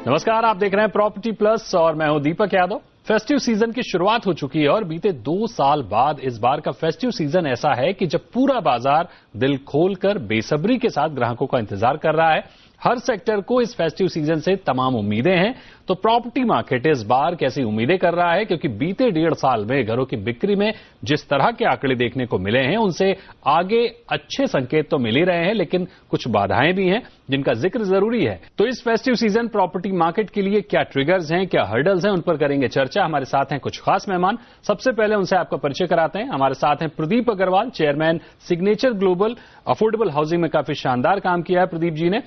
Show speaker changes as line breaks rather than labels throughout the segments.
नमस्कार, आप देख रहे हैं प्रॉपर्टी प्लस और मैं हूं दीपक यादव। फेस्टिव सीजन की शुरुआत हो चुकी है और बीते 2 साल बाद इस बार का फेस्टिव सीजन ऐसा है कि जब पूरा बाजार दिल खोलकर बेसब्री के साथ ग्राहकों का इंतजार कर रहा है। हर सेक्टर को इस फेस्टिव सीजन से तमाम उम्मीदें हैं। तो प्रॉपर्टी मार्केट इस बार कैसी उम्मीदें कर रहा है, क्योंकि बीते 1.5 साल में घरों की बिक्री में जिस तरह के आंकड़े देखने को मिले हैं उनसे आगे अच्छे संकेत तो मिल ही रहे हैं, लेकिन कुछ बाधाएं भी हैं जिनका जिक्र जरूरी है। तो इस फेस्टिव सीजन प्रॉपर्टी मार्केट के लिए क्या ट्रिगर्स हैं, क्या हर्डल्स हैं, उन पर करेंगे चर्चा। हमारे साथ हैं कुछ खास मेहमान। सबसे पहले उनसे आपका परिचय कराते हैं। हमारे साथ हैं Pradeep Agarwal, chairman Signature Global. Affordable housing में काफी शानदार काम किया है प्रदीप जी ने।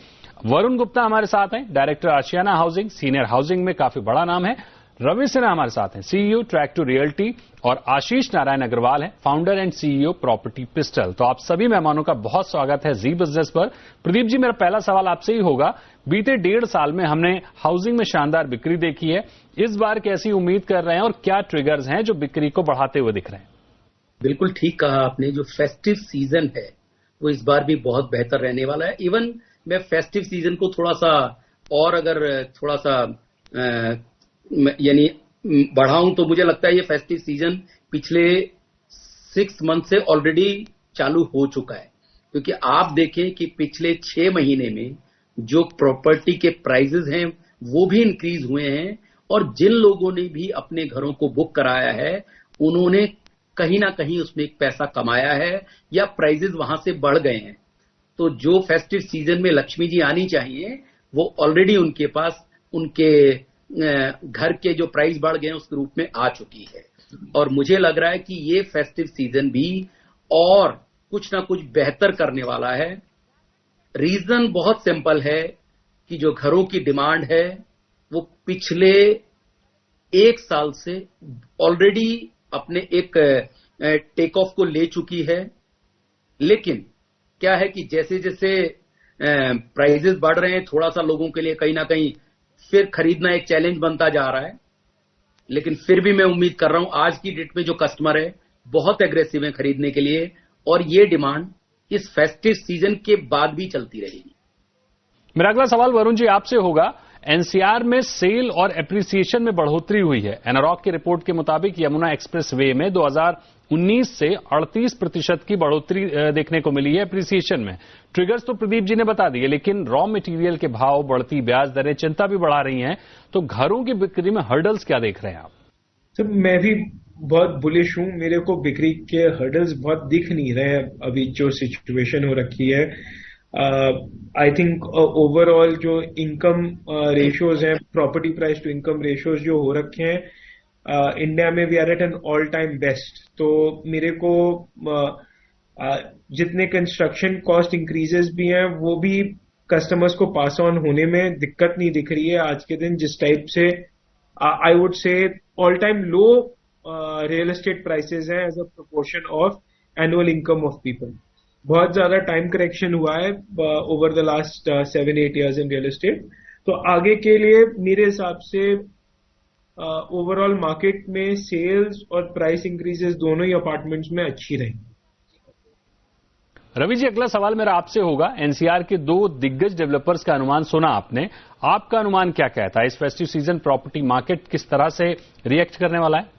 वरुण गुप्ता हमारे साथ हैं, डायरेक्टर आशियाना हाउसिंग, सीनियर हाउसिंग में काफी बड़ा नाम है। रवि सिन्हा हमारे साथ हैं, सीईओ ट्रैक टू रियल्टी। और आशीष नारायण अग्रवाल हैं, founder and CEO property pistol. तो आप सभी मेहमानों का बहुत स्वागत है जी बिजनेस पर। प्रदीप जी, मेरा पहला सवाल आपसे ही होगा, बीते 1.5 साल में हमने हाउसिंग में शानदार बिक्री देखी है, इस बार कैसी उम्मीद कर रहे हैं और क्या ट्रिगर्स हैं जो बिक्री को बढ़ाते हुए दिख रहे हैं?
बिल्कुल ठीक कहा आपने। जो फेस्टिव सीजन है वो इस बार भी बहुत बेहतर रहने वाला है। इवन मैं फेस्टिव सीजन को थोड़ा सा और अगर थोड़ा सा यानी बढ़ाऊं तो मुझे लगता है ये फेस्टिव सीजन पिछले 6 मंथ से ऑलरेडी चालू हो चुका है, क्योंकि आप देखें कि पिछले 6 महीने में जो प्रॉपर्टी के प्राइसेस हैं वो भी इंक्रीज हुए हैं और जिन लोगों ने भी अपने घरों को बुक कराया है उन्होंने कहीं ना कहीं उसमें एक पैसा कमाया है या प्राइसेस वहां से बढ़ गए हैं। तो जो फेस्टिव सीजन में लक्ष्मी जी आनी चाहिए वो ऑलरेडी उनके पास उनके घर के जो प्राइस बढ़ गए हैं उसके रूप में आ चुकी है। और मुझे लग रहा है कि ये फेस्टिव सीजन भी और कुछ ना कुछ बेहतर करने वाला है। रीजन बहुत सिंपल है कि जो घरों की डिमांड है वो पिछले 1 साल से ऑलरेडी अपने एक टेक ऑफ को ले चुकी है। लेकिन क्या है कि जैसे जैसे प्राइसेस बढ़ रहे हैं थोड़ा सा लोगों के लिए कहीं ना कहीं फिर खरीदना एक चैलेंज बनता जा रहा है। लेकिन फिर भी मैं उम्मीद कर रहा हूं आज की डेट में जो कस्टमर है बहुत एग्रेसिव है खरीदने के लिए और ये डिमांड इस फेस्टिव सीजन के बाद भी चलती रहेगी।
मेरा अगला सवाल वरुण जी आपसे होगा। एनसीआर में सेल और एप्रिसिएशन में बढ़ोतरी हुई है। एनारॉक की रिपोर्ट के मुताबिक यमुना एक्सप्रेस वे में 2019 से 38% की बढ़ोतरी देखने को मिली है एप्रिसिएशन में। ट्रिगर्स तो प्रदीप जी ने बता दिए, लेकिन रॉ मटेरियल के भाव, बढ़ती ब्याज दरें चिंता भी बढ़ा रही हैं। तो घरों की बिक्री में हर्डल्स क्या देख रहे हैं आप?
सर, मैं भी बहुत बुलिश हूं। मेरे को बिक्री के हर्डल्स बहुत दिख नहीं रहे हैं अभी जो सिचुएशन हो रखी है। आई थिंक ओवरऑल जो इनकम रेशियोज हैं, property price to income ratios जो हो रखे हैं इंडिया में we are at an all time best. तो मेरे को जितने कंस्ट्रक्शन कॉस्ट इंक्रीजेस भी हैं वो भी कस्टमर्स को पास ऑन होने में दिक्कत नहीं दिख रही है आज के दिन। जिस टाइप से I would say all time low real estate prices हैं as a proportion of annual income of people. बहुत ज्यादा टाइम करेक्शन हुआ है over the last 7-8 years in real estate. तो आगे के लिए मेरे हिसाब से ओवरऑल मार्केट में सेल्स और प्राइस इंक्रीजेस दोनों ही अपार्टमेंट्स में अच्छी रहेंगी।
रवि जी, अगला सवाल मेरा आपसे होगा। एनसीआर के 2 दिग्गज डेवलपर्स का अनुमान सुना आपने, आपका अनुमान क्या कहता है? इस फेस्टिव सीजन प्रॉपर्टी मार्केट किस तरह से रिएक्ट करने वाला है?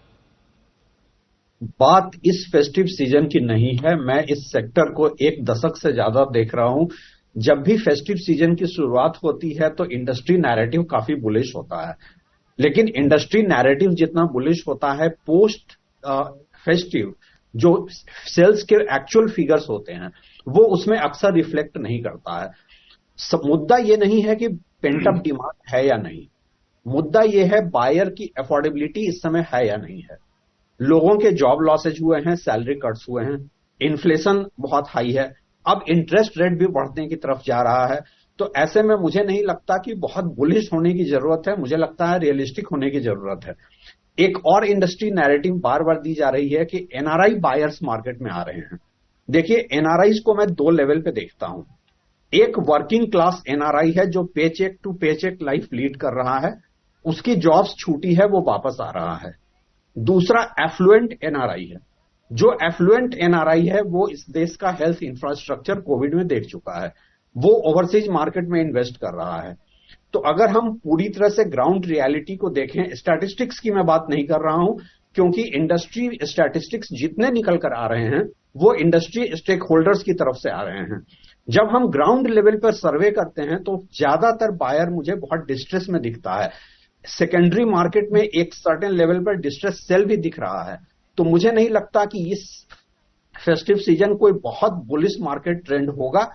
बात इस फेस्टिव सीजन की नहीं है। मैं इस सेक्टर को 1 दशक से ज्यादा देख रहा हूं। जब भी फेस्टिव सीजन की शुरुआत होती है तो इंडस्ट्री नैरेटिव काफी बुलिश होता है, लेकिन इंडस्ट्री नैरेटिव जितना बुलिश होता है पोस्ट फेस्टिव जो सेल्स के एक्चुअल फिगर्स होते हैं वो उसमें अक्सर रिफ्लेक्ट नहीं करता है। मुद्दा ये नहीं है कि पेंट अप डिमांड है या नहीं, मुद्दा ये है बायर की अफोर्डेबिलिटी इस समय है या नहीं है। लोगों के जॉब लॉसेज हुए हैं, सैलरी कट्स हुए हैं, इन्फ्लेशन बहुत हाई है, अब इंटरेस्ट रेट भी बढ़ने की तरफ जा रहा है। तो ऐसे में मुझे नहीं लगता कि बहुत बुलिश होने की जरूरत है, मुझे लगता है रियलिस्टिक होने की जरूरत है। एक और इंडस्ट्री नैरेटिव बार बार दी जा रही है कि एनआरआई बायर्स मार्केट में आ रहे हैं। देखिए, एनआरआईज को मैं 2 लेवल पे देखता हूं। एक वर्किंग क्लास एनआरआई है जो paycheck to paycheck life lead कर रहा है, उसकी जॉब्स छूटी है, वो वापस आ रहा है। दूसरा एफ्लुएंट एनआरआई है। जो एफ्लुएंट एनआरआई है वो इस देश का हेल्थ इंफ्रास्ट्रक्चर कोविड में देख चुका है, वो ओवरसीज मार्केट में इन्वेस्ट कर रहा है। तो अगर हम पूरी तरह से ग्राउंड रियलिटी को देखें, स्टैटिस्टिक्स की मैं बात नहीं कर रहा हूं, क्योंकि इंडस्ट्री स्टैटिस्टिक्स जितने निकल कर आ रहे हैं वो इंडस्ट्री स्टेक होल्डर्स की तरफ से आ रहे हैं। जब हम ग्राउंड लेवल पर सर्वे करते हैं तो ज्यादातर बायर मुझे बहुत डिस्ट्रेस में दिखता है। सेकेंडरी मार्केट में एक सर्टेन लेवल पर डिस्ट्रेस सेल भी दिख रहा है। तो मुझे नहीं लगता कि इस फेस्टिव सीजन कोई बहुत बुलिश मार्केट ट्रेंड होगा।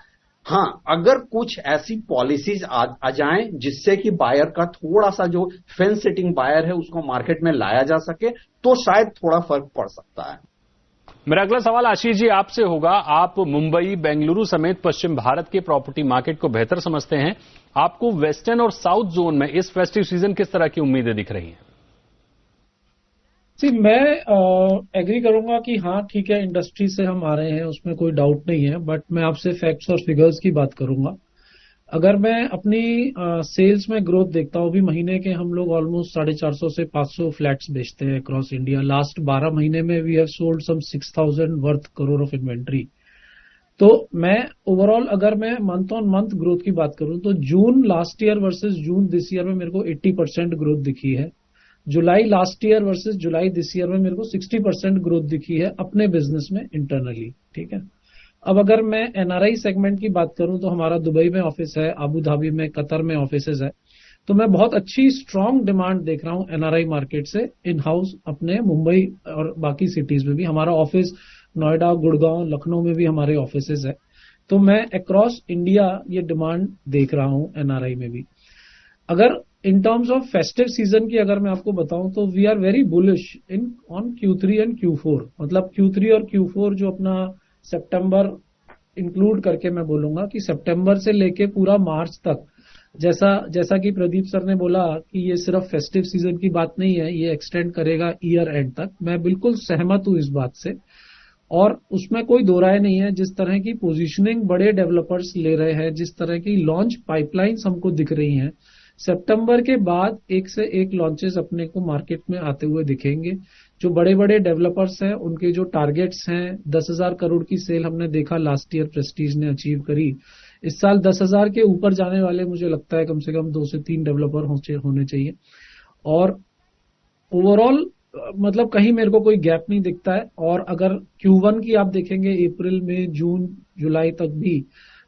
हाँ, अगर कुछ ऐसी पॉलिसीज आ जाएं जिससे कि बायर का थोड़ा सा जो फेंस सिटिंग बायर है उसको मार्केट में लाया जा सके तो शायद थोड़ा फर्क पड़ सकता है।
मेरा अगला सवाल आशीष जी आपसे होगा। आप मुंबई, बेंगलुरु समेत पश्चिम भारत के प्रॉपर्टी मार्केट को बेहतर समझते हैं। आपको वेस्टर्न और साउथ जोन में इस फेस्टिव सीजन किस तरह की उम्मीदें दिख रही हैं?
मैं एग्री करूंगा कि हाँ ठीक है, इंडस्ट्री से हम आ रहे हैं, उसमें कोई डाउट नहीं है। बट मैं आपसे फैक्ट्स और फिगर्स की बात करूंगा। अगर मैं अपनी सेल्स में ग्रोथ देखता हूँ, भी महीने के हम लोग ऑलमोस्ट 450 से 500 फ्लैट्स बेचते हैं अक्रॉस इंडिया। लास्ट 12 महीने में we have sold some 6000 worth crore of inventory. तो मैं ओवरऑल अगर मैं मंथ ऑन मंथ ग्रोथ की बात करूं तो June last year versus June this year में मेरे को 80% ग्रोथ दिखी है। July last year versus July this year में मेरे को 60% ग्रोथ दिखी है अपने बिजनेस में इंटरनली। ठीक है, अब अगर मैं एनआरआई सेगमेंट की बात करूं तो हमारा दुबई में ऑफिस है, अबू धाबी में, कतर में ऑफिसेज है। तो मैं बहुत अच्छी स्ट्रांग डिमांड देख रहा हूं एनआरआई मार्केट से इन हाउस। अपने मुंबई और बाकी सिटीज में भी हमारा ऑफिस, नोएडा, गुड़गांव, लखनऊ में भी हमारे ऑफिसेज है। तो मैं अक्रॉस इंडिया ये डिमांड देख रहा हूं एनआरआई में भी। अगर in terms of festive season की अगर मैं आपको बताऊं तो we are very bullish in on Q3 and Q4। मतलब Q3 और Q4 जो अपना सितंबर इंक्लूड करके मैं बोलूंगा कि सितंबर से लेके पूरा मार्च तक, जैसा कि प्रदीप सर ने बोला कि ये सिर्फ फेस्टिव सीजन की बात नहीं है, ये एक्सटेंड करेगा ईयर एंड तक। मैं बिल्कुल सहमत हूं इस बात से और उसमें कोई दो राय नहीं है। जिस तरह की पोजीशनिंग बड़े डेवलपर्स ले रहे हैं, जिस तरह की लॉन्च पाइपलाइंस हमको दिख रही हैं, सितंबर के बाद एक से एक लॉन्चेस अपने को मार्केट में आते हुए दिखेंगे। जो बड़े बड़े डेवलपर्स हैं उनके जो टारगेट्स हैं, 10,000 करोड़ की सेल हमने देखा लास्ट ईयर प्रेस्टीज ने अचीव करी। इस साल 10,000 के ऊपर जाने वाले मुझे लगता है कम से कम 2 से 3 डेवलपर होने चाहिए। और ओवरऑल मतलब कहीं मेरे को कोई गैप नहीं दिखता है। और अगर Q1 की आप देखेंगे, अप्रैल में, जून, जुलाई तक भी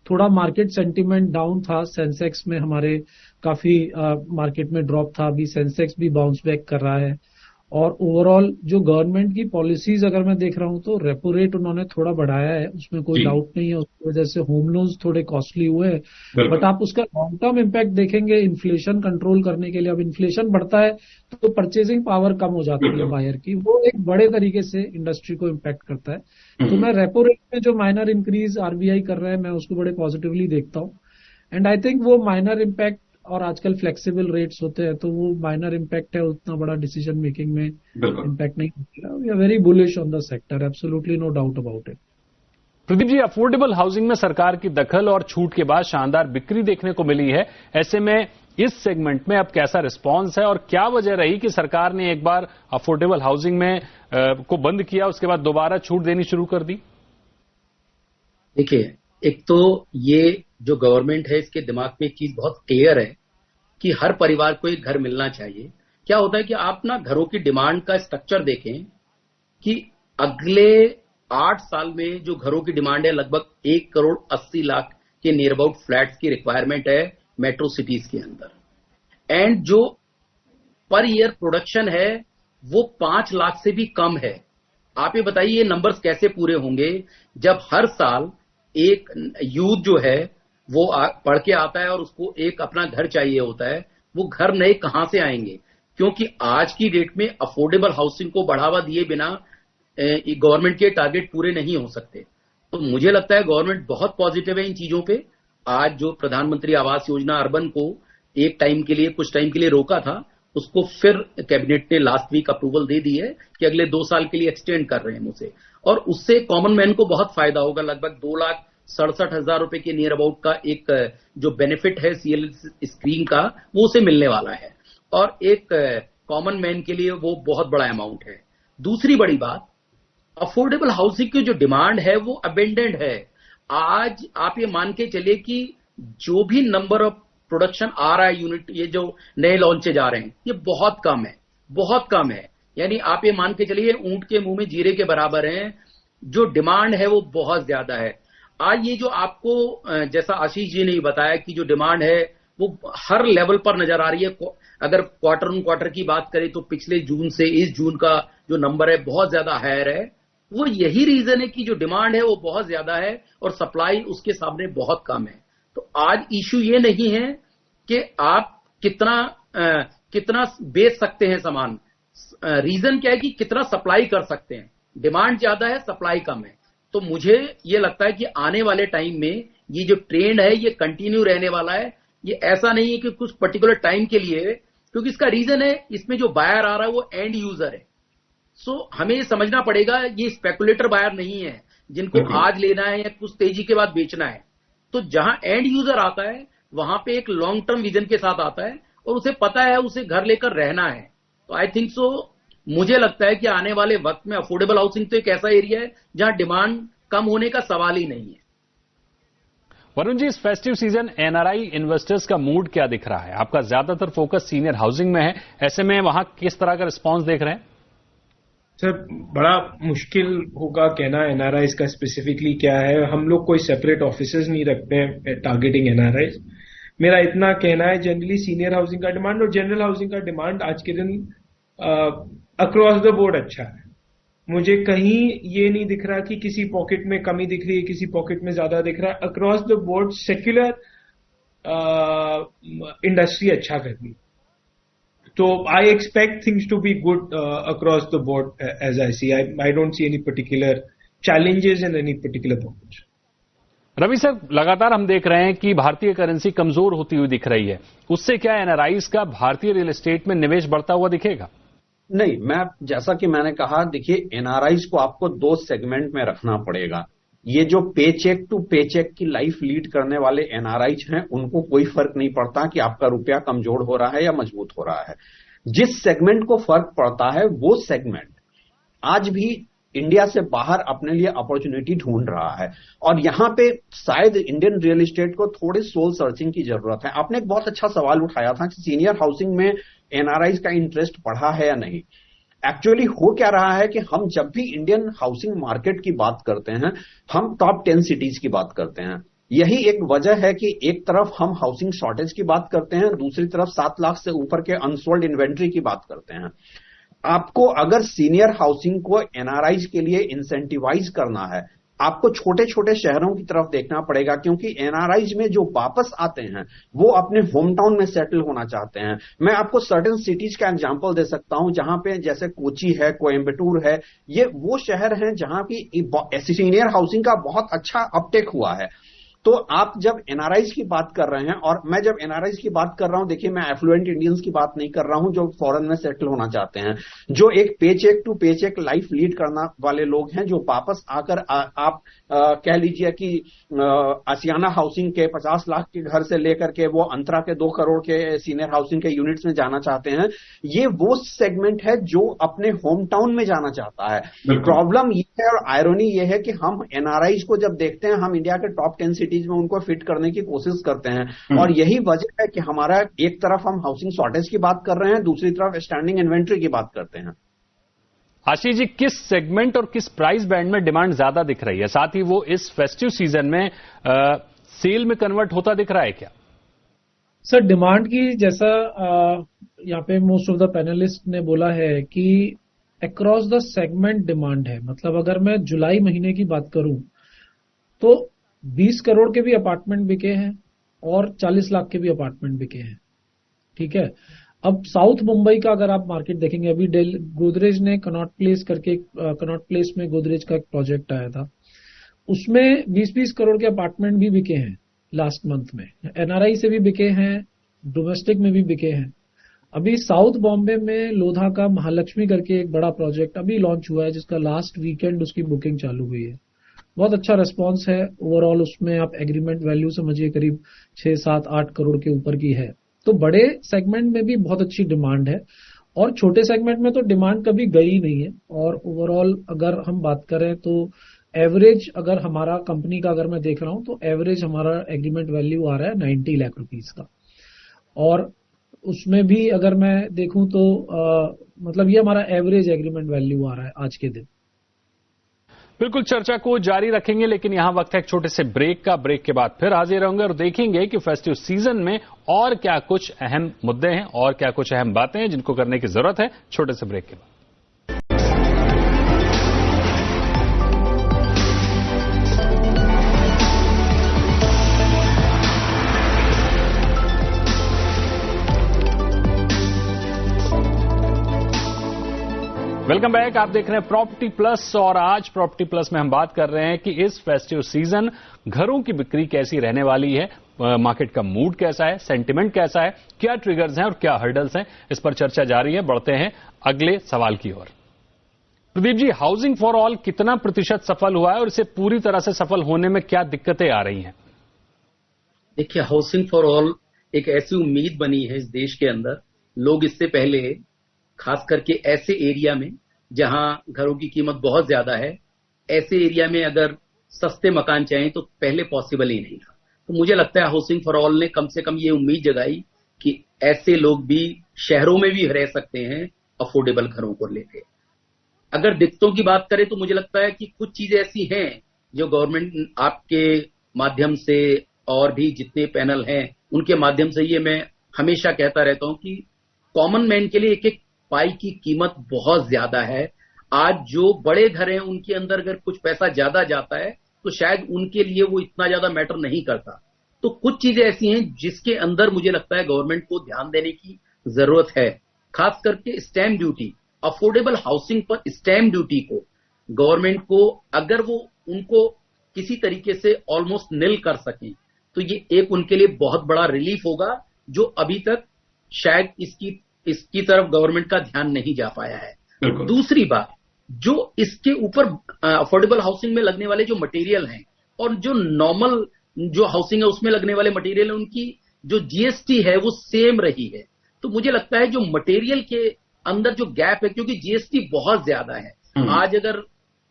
थोड़ा मार्केट सेंटीमेंट डाउन था। सेंसेक्स में हमारे काफी मार्केट में ड्रॉप था, अभी सेंसेक्स भी बाउंस बैक कर रहा है। और ओवरऑल जो गवर्नमेंट की पॉलिसीज अगर मैं देख रहा हूं तो रेपो रेट उन्होंने थोड़ा बढ़ाया है, उसमें कोई डाउट नहीं है। उसकी वजह से होम लोन्स थोड़े कॉस्टली हुए हैं। बट आप उसका लॉन्ग टर्म इम्पैक्ट देखेंगे इन्फ्लेशन कंट्रोल करने के लिए। अब इन्फ्लेशन बढ़ता है तो परचेजिंग पावर कम हो जाती है बायर की, वो एक बड़े तरीके से इंडस्ट्री को इम्पैक्ट करता है। तो मैं रेपो रेट में जो माइनर इंक्रीज आरबीआई कर रहा है, मैं उसको बड़े पॉजिटिवली देखता हूँ। एंड आई थिंक वो माइनर इम्पैक्ट, और आजकल फ्लेक्सिबल रेट्स होते हैं तो वो माइनर इम्पैक्ट है, उतना बड़ा डिसीजन मेकिंग में इम्पैक्ट नहीं होता। We are very bullish on the sector, absolutely no doubt about it.
Pradeep ji, affordable housing में सरकार की दखल और छूट के बाद शानदार बिक्री देखने को मिली है। ऐसे में इस सेगमेंट में अब कैसा रिस्पांस है और क्या वजह रही कि सरकार ने एक बार अफोर्डेबल हाउसिंग में को बंद किया, उसके बाद दोबारा छूट देनी शुरू कर दी?
देखिए, एक तो ये जो गवर्नमेंट है इसके दिमाग में एक चीज बहुत क्लियर है कि हर परिवार को एक घर मिलना चाहिए। क्या होता है कि आप ना घरों की डिमांड का स्ट्रक्चर देखें कि अगले 8 साल में जो घरों की डिमांड है लगभग 1 करोड़ 80 लाख के नियर अबाउट फ्लैट्स की रिक्वायरमेंट है मेट्रो सिटीज के अंदर। एंड जो पर ईयर प्रोडक्शन है वो 5 लाख से भी कम है। आप ये बताइए ये नंबर्स कैसे पूरे होंगे जब हर साल एक यूथ जो है वो पढ़ के आता है और उसको एक अपना घर चाहिए होता है। वो घर नए कहां से आएंगे? क्योंकि आज की डेट में अफोर्डेबल हाउसिंग को बढ़ावा दिए बिना गवर्नमेंट के टारगेट पूरे नहीं हो सकते। तो मुझे लगता है गवर्नमेंट बहुत पॉजिटिव है इन चीजों पे। आज जो प्रधानमंत्री आवास योजना अर्बन को एक टाइम के लिए, कुछ टाइम के लिए रोका था, उसको फिर कैबिनेट ने लास्ट वीक अप्रूवल दे दी है कि अगले 2 साल के लिए एक्सटेंड कर रहे हैं उसे। और उससे कॉमन मैन को बहुत फायदा होगा। लगभग 2,67,000 रुपए के नियर अबाउट का एक जो बेनिफिट है सीएल स्क्रीन का, वो उसे मिलने वाला है और एक कॉमन मैन के लिए वो बहुत बड़ा अमाउंट है। दूसरी बड़ी बात, अफोर्डेबल हाउसिंग की जो डिमांड है वो अबेंडेंट है। आज आप ये मान के चलिए कि जो भी नंबर ऑफ प्रोडक्शन आ रहा है यूनिट, ये जो नए लॉन्चेज आ रहे हैं, ये बहुत कम है, बहुत कम है। यानी आप ये मान के चलिए ऊंट के मुंह में जीरे के बराबर है। जो डिमांड है वो बहुत ज्यादा है। आज ये जो आपको जैसा आशीष जी ने बताया कि जो डिमांड है वो हर लेवल पर नजर आ रही है। अगर क्वार्टर ऑन क्वार्टर की बात करें तो पिछले जून से इस जून का जो नंबर है बहुत ज्यादा हायर है। वो यही रीजन है कि जो डिमांड है वो बहुत ज्यादा है और सप्लाई उसके सामने बहुत कम है। तो आज इश्यू ये नहीं है कि आप कितना बेच सकते हैं सामान, रीजन क्या है कि कितना सप्लाई कर सकते हैं। डिमांड ज्यादा है, सप्लाई कम है। तो मुझे ये लगता है कि आने वाले टाइम में ये जो ट्रेंड है ये कंटिन्यू रहने वाला है। ये ऐसा नहीं है कि कुछ पर्टिकुलर टाइम के लिए, क्योंकि इसका रीजन है इसमें जो बायर आ रहा है वो एंड यूजर है। सो हमें ये समझना पड़ेगा ये स्पेकुलेटर बायर नहीं है जिनको आज लेना है या कुछ तेजी के बाद बेचना है। तो जहां एंड यूजर आता है वहां पे एक लॉन्ग टर्म विजन के साथ आता है और उसे पता है उसे घर लेकर रहना है। तो आई थिंक सो मुझे लगता है कि आने वाले वक्त में अफोर्डेबल हाउसिंग तो एक ऐसा एरिया है जहां डिमांड कम होने का सवाल ही नहीं है।
वरुण जी, इस फेस्टिव सीजन एनआरआई इन्वेस्टर्स का मूड क्या दिख रहा है? आपका ज्यादातर फोकस सीनियर हाउसिंग में है, ऐसे में वहां किस तरह का रिस्पांस देख रहे हैं?
सर, बड़ा मुश्किल होगा कहना एनआरआईज का स्पेसिफिकली क्या है। हम लोग कोई सेपरेट ऑफिसेज नहीं रखते हैं टारगेटिंग एनआरआईज। मेरा इतना कहना है जनरली सीनियर हाउसिंग का डिमांड और जनरल हाउसिंग का डिमांड आज के दिन अक्रॉस द बोर्ड अच्छा है। मुझे कहीं ये नहीं दिख रहा कि किसी पॉकेट में कमी दिख रही है, किसी पॉकेट में ज्यादा दिख रहा है। Across the board secular industry अच्छा कर रही है। तो I expect things to be good across the board as I see. I don't see any particular challenges in any particular pockets.
Ravi sir, लगातार हम देख रहे हैं कि भारतीय करेंसी कमजोर होती हुई दिख रही है, उससे क्या एनआरआईज का भारतीय रियल एस्टेट में निवेश बढ़ता हुआ दिखेगा?
नहीं, मैं जैसा कि मैंने कहा, देखिए एनआरआईज को आपको दो सेगमेंट में रखना पड़ेगा। ये जो पे चेक टू पे चेक की लाइफ लीड करने वाले एनआरआईज हैं उनको कोई फर्क नहीं पड़ता कि आपका रुपया कमजोर हो रहा है या मजबूत हो रहा है। जिस सेगमेंट को फर्क पड़ता है वो सेगमेंट आज भी इंडिया से बाहर अपने लिए अपॉर्चुनिटी ढूंढ रहा है और यहां पे शायद इंडियन रियल एस्टेट को थोड़ी सोल सर्चिंग की जरूरत है। आपने एक बहुत अच्छा सवाल उठाया था कि सीनियर हाउसिंग में एनआरआईज का इंटरेस्ट बढ़ा है या नहीं। एक्चुअली हो क्या रहा है कि हम जब भी इंडियन हाउसिंग मार्केट की बात करते हैं हम टॉप 10 सिटीज की बात करते हैं। यही एक वजह है कि एक तरफ हम हाउसिंग शॉर्टेज की बात करते हैं, दूसरी तरफ 7 लाख से ऊपर के अनसोल्ड इन्वेंट्री की बात करते हैं। आपको अगर सीनियर हाउसिंग को एनआरआईज के लिए इंसेंटिवाइज करना है, आपको छोटे छोटे शहरों की तरफ देखना पड़ेगा, क्योंकि एनआरआईज में जो वापस आते हैं वो अपने होम टाउन में सेटल होना चाहते हैं। मैं आपको सर्टेन सिटीज का एग्जांपल दे सकता हूं, जहां पे जैसे कोची है, कोयम्बटूर है, ये वो शहर हैं जहां की सीनियर हाउसिंग का बहुत अच्छा अपटेक हुआ है। तो आप जब एनआरआईज की बात कर रहे हैं, और मैं जब एनआरआईज की बात कर रहा हूं, देखिए मैं एफ्लुएंट इंडियंस की बात नहीं कर रहा हूं जो फॉरेन में सेटल होना चाहते हैं, जो एक पे चेक टू पे चेक लाइफ लीड करना वाले लोग हैं, जो वापस आकर आप कह लीजिए कि आसियाना हाउसिंग के 50 लाख के घर से लेकर के वो अंतरा के 2 करोड़ के सीनियर हाउसिंग के यूनिट्स में जाना चाहते हैं। ये वो सेगमेंट है जो अपने होम टाउन में जाना चाहता है। प्रॉब्लम ये है और आयरनी ये है कि हम एनआरआईज को जब देखते हैं, हम इंडिया के टॉप 10 सिटीज में उनको फिट करने की कोशिश करते हैं और यही वजह है कि हमारा एक तरफ हम हाउसिंग शॉर्टेज की बात कर रहे हैं, दूसरी तरफ स्टैंडिंग इन्वेंट्री की बात करते हैं।
आशीष जी, किस सेगमेंट और किस प्राइस बैंड में डिमांड ज्यादा दिख रही है? साथ ही वो इस फेस्टिव सीजन में सेल में कन्वर्ट होता दिख रहा है क्या?
सर, डिमांड की जैसा यहाँ पे मोस्ट ऑफ द पैनलिस्ट ने बोला है कि अक्रॉस द सेगमेंट डिमांड है। मतलब अगर मैं जुलाई महीने की बात करूं तो 20 करोड़ के भी अपार्टमेंट बिके हैं और 40 लाख के भी अपार्टमेंट बिके हैं। ठीक है। अब साउथ मुंबई का अगर आप मार्केट देखेंगे, अभी गोदरेज ने कनॉट प्लेस में गोदरेज का एक प्रोजेक्ट आया था, उसमें 20-20 करोड़ के अपार्टमेंट भी बिके हैं लास्ट मंथ में। एनआरआई से भी बिके हैं, डोमेस्टिक में भी बिके हैं। अभी साउथ बॉम्बे में लोधा का महालक्ष्मी करके एक बड़ा प्रोजेक्ट अभी लॉन्च हुआ है, जिसका लास्ट वीकेंड उसकी बुकिंग चालू हुई है। बहुत अच्छा रेस्पॉन्स है ओवरऑल। उसमें आप एग्रीमेंट वैल्यू समझिए करीब 6-7-8 करोड़ के ऊपर की है। तो बड़े सेगमेंट में भी बहुत अच्छी डिमांड है और छोटे सेगमेंट में तो डिमांड कभी गई नहीं है। और ओवरऑल अगर हम बात करें तो एवरेज, अगर हमारा कंपनी का अगर मैं देख रहा हूं तो एवरेज हमारा एग्रीमेंट वैल्यू आ रहा है 90 लाख रुपीस का। और उसमें भी अगर मैं देखूं तो मतलब ये हमारा एवरेज एग्रीमेंट वैल्यू आ रहा है आज के दिन।
बिल्कुल चर्चा को जारी रखेंगे, लेकिन यहां वक्त है एक छोटे से ब्रेक का। ब्रेक के बाद फिर हाजिर होंगे और देखेंगे कि फेस्टिव सीजन में और क्या कुछ अहम मुद्दे हैं और क्या कुछ अहम बातें हैं जिनको करने की जरूरत है। छोटे से ब्रेक के बाद वेलकम बैक। आप देख रहे हैं प्रॉपर्टी प्लस और आज प्रॉपर्टी प्लस में हम बात कर रहे हैं कि इस फेस्टिव सीजन घरों की बिक्री कैसी रहने वाली है, मार्केट का मूड कैसा है, सेंटिमेंट कैसा है, क्या ट्रिगर्स हैं और क्या हर्डल्स हैं, इस पर चर्चा जारी है। बढ़ते हैं अगले सवाल की ओर। Pradeep ji, housing for all कितना प्रतिशत सफल हुआ है और इसे पूरी तरह से सफल होने में क्या दिक्कतें आ रही हैं?
देखिए, हाउसिंग फॉर ऑल एक ऐसी उम्मीद बनी है इस देश के अंदर। लोग इससे पहले खास करके ऐसे एरिया में जहां घरों की कीमत बहुत ज्यादा है, ऐसे एरिया में अगर सस्ते मकान चाहें तो पहले पॉसिबल ही नहीं था। तो मुझे लगता है हाउसिंग फॉर ऑल ने कम से कम ये उम्मीद जगाई कि ऐसे लोग भी शहरों में भी रह सकते हैं अफोर्डेबल घरों को लेके। अगर दिक्कतों की बात करें तो मुझे लगता है कि कुछ चीजें ऐसी हैं जो गवर्नमेंट आपके माध्यम से और भी जितने पैनल हैं उनके माध्यम से, ये मैं हमेशा कहता रहता हूं कि कॉमन मैन के लिए एक एक पाई की कीमत बहुत ज्यादा है। आज जो बड़े घर हैं उनके अंदर अगर कुछ पैसा ज्यादा जाता है तो शायद उनके लिए वो इतना ज्यादा मैटर नहीं करता। तो कुछ चीजें ऐसी हैं जिसके अंदर मुझे लगता है गवर्नमेंट को ध्यान देने की जरूरत है। खास करके स्टैम्प ड्यूटी, अफोर्डेबल हाउसिंग पर स्टैम्प ड्यूटी को गवर्नमेंट को अगर वो उनको किसी तरीके से ऑलमोस्ट निल कर सकें तो ये एक उनके लिए बहुत बड़ा रिलीफ होगा, जो अभी तक शायद इसकी तरफ गवर्नमेंट का ध्यान नहीं जा पाया है। दूसरी बात, जो इसके ऊपर अफोर्डेबल हाउसिंग में लगने वाले जो मटेरियल हैं और जो नॉर्मल जो हाउसिंग है उसमें लगने वाले मटेरियल है, उनकी जो जीएसटी है वो सेम रही है। तो मुझे लगता है जो मटेरियल के अंदर जो गैप है, क्योंकि जीएसटी बहुत ज्यादा है। आज अगर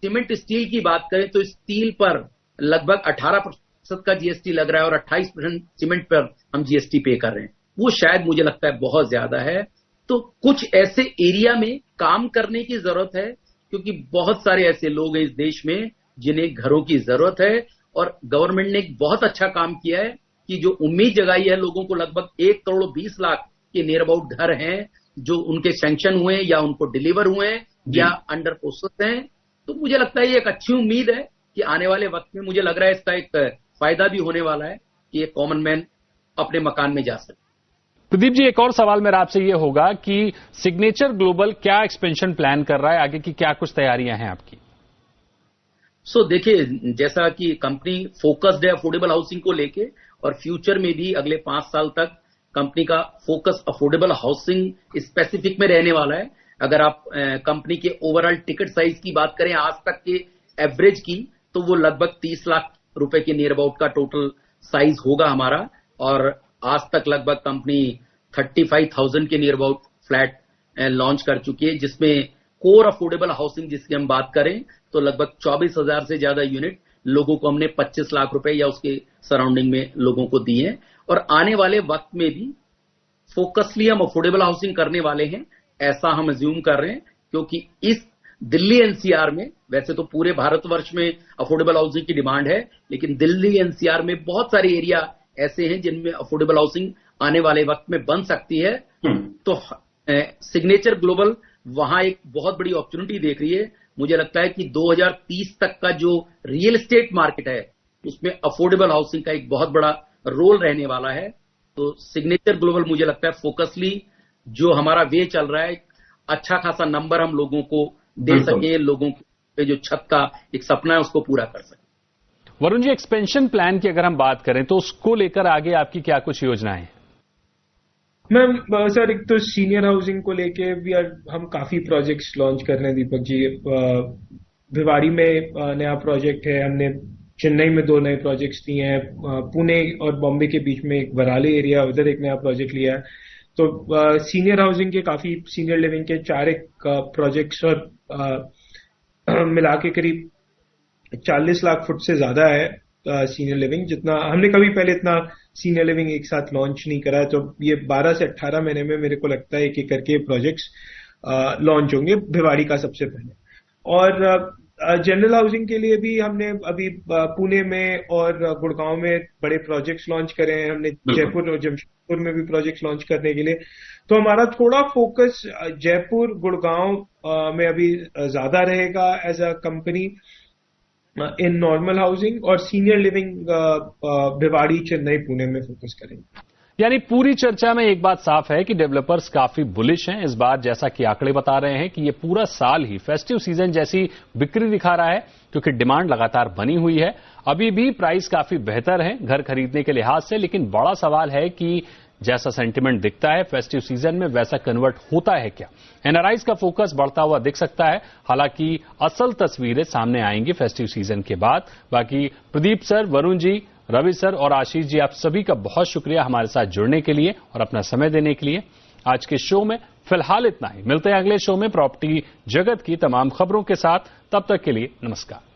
सीमेंट स्टील की बात करें तो स्टील पर लगभग 18% का जीएसटी लग रहा है और 28% सीमेंट पर हम जीएसटी पे कर रहे हैं। वो शायद मुझे लगता है बहुत ज्यादा है। तो कुछ ऐसे एरिया में काम करने की जरूरत है, क्योंकि बहुत सारे ऐसे लोग हैं इस देश में जिन्हें घरों की जरूरत है। और गवर्नमेंट ने एक बहुत अच्छा काम किया है कि जो उम्मीद जगाई है लोगों को, लगभग 1,20,00,000 के नियर अबाउट घर हैं जो उनके सैंक्शन हुए या उनको डिलीवर हुए हैं या अंडर प्रोसेस हैं। तो मुझे लगता है ये एक अच्छी उम्मीद है कि आने वाले वक्त में मुझे लग रहा है इसका एक फायदा भी होने वाला है कि एक कॉमन मैन अपने मकान में जा सके।
प्रदीप जी, एक और सवाल मेरा आपसे ये होगा कि सिग्नेचर ग्लोबल क्या एक्सपेंशन प्लान कर रहा है, आगे की क्या कुछ तैयारियां हैं आपकी?
देखिए, जैसा कि कंपनी फोकस्ड है अफोर्डेबल हाउसिंग को लेके और फ्यूचर में भी अगले 5 साल तक कंपनी का फोकस अफोर्डेबल हाउसिंग स्पेसिफिक में रहने वाला है। अगर आप कंपनी के ओवरऑल टिकट साइज की बात करें आज तक के एवरेज की, तो वो लगभग 30 लाख रुपए के नियर अबाउट का टोटल साइज होगा हमारा। और आज तक लगभग कंपनी 35,000 के नियर अबाउट फ्लैट लॉन्च कर चुकी है, जिसमें कोर अफोर्डेबल हाउसिंग जिसकी हम बात करें तो लगभग 24,000 से ज्यादा यूनिट लोगों को हमने 25 लाख रुपए या उसके सराउंडिंग में लोगों को दिए हैं। और आने वाले वक्त में भी फोकसली हम अफोर्डेबल हाउसिंग करने वाले हैं, ऐसा हम अज्यूम कर रहे हैं। क्योंकि इस दिल्ली एनसीआर में, वैसे तो पूरे भारतवर्ष में अफोर्डेबल हाउसिंग की डिमांड है, लेकिन दिल्ली एनसीआर में बहुत सारे एरिया ऐसे हैं जिनमें अफोर्डेबल हाउसिंग आने वाले वक्त में बन सकती है। तो सिग्नेचर ग्लोबल वहां एक बहुत बड़ी अपॉर्चुनिटी देख रही है। मुझे लगता है कि 2030 तक का जो रियल एस्टेट मार्केट है उसमें अफोर्डेबल हाउसिंग का एक बहुत बड़ा रोल रहने वाला है। तो सिग्नेचर ग्लोबल मुझे लगता है फोकसली जो हमारा वे चल रहा है, अच्छा खासा नंबर हम लोगों को दे सके, लोगों के जो छत का एक सपना है उसको पूरा कर सके।
वरुण जी, एक्सपेंशन प्लान की अगर हम बात करें तो उसको लेकर आगे आपकी क्या कुछ योजनाएं हैं?
मैम सर, एक तो सीनियर हाउसिंग को लेके भी हम काफी प्रोजेक्ट्स लॉन्च कर रहे हैं दीपक जी। भिवाड़ी में नया प्रोजेक्ट है, हमने चेन्नई में 2 नए प्रोजेक्ट्स लिए हैं, पुणे और बॉम्बे के बीच में एक वराली एरिया, उधर एक नया प्रोजेक्ट लिया है। तो सीनियर हाउसिंग के काफी, सीनियर लिविंग के 4 प्रोजेक्ट्स और मिला के करीब 40 लाख फुट से ज्यादा है सीनियर लिविंग, जितना हमने कभी पहले इतना सीनियर लिविंग एक साथ लॉन्च नहीं करा है। तो ये 12 से 18 महीने में मेरे को लगता है एक एक करके प्रोजेक्ट्स लॉन्च होंगे, भिवाड़ी का सबसे पहले। और जनरल हाउसिंग के लिए भी हमने अभी पुणे में और गुड़गांव में बड़े प्रोजेक्ट्स लॉन्च करे हैं। हमने जयपुर और जमशेदपुर में भी प्रोजेक्ट्स लॉन्च करने के लिए। तो हमारा थोड़ा फोकस जयपुर गुड़गांव में अभी ज्यादा रहेगा as a company in normal housing, और सीनियर लिविंग भिवाड़ी, चेन्नई, पुणे में फोकस करेंगे।
यानी पूरी चर्चा में एक बात साफ है कि डेवलपर्स काफी बुलिश हैं इस बार, जैसा कि आंकड़े बता रहे हैं कि ये पूरा साल ही फेस्टिव सीजन जैसी बिक्री दिखा रहा है, क्योंकि डिमांड लगातार बनी हुई है। अभी भी प्राइस काफी बेहतर है घर खरीदने के लिहाज से, लेकिन बड़ा सवाल है कि जैसा सेंटिमेंट दिखता है फेस्टिव सीजन में वैसा कन्वर्ट होता है क्या। एनआरआईज का फोकस बढ़ता हुआ दिख सकता है, हालांकि असल तस्वीरें सामने आएंगी फेस्टिव सीजन के बाद। बाकी प्रदीप सर, वरुण जी, रवि सर और आशीष जी, आप सभी का बहुत शुक्रिया हमारे साथ जुड़ने के लिए और अपना समय देने के लिए। आज के शो में फिलहाल इतना ही। मिलते हैं अगले शो में प्रॉपर्टी जगत की तमाम खबरों के साथ। तब तक के लिए नमस्कार।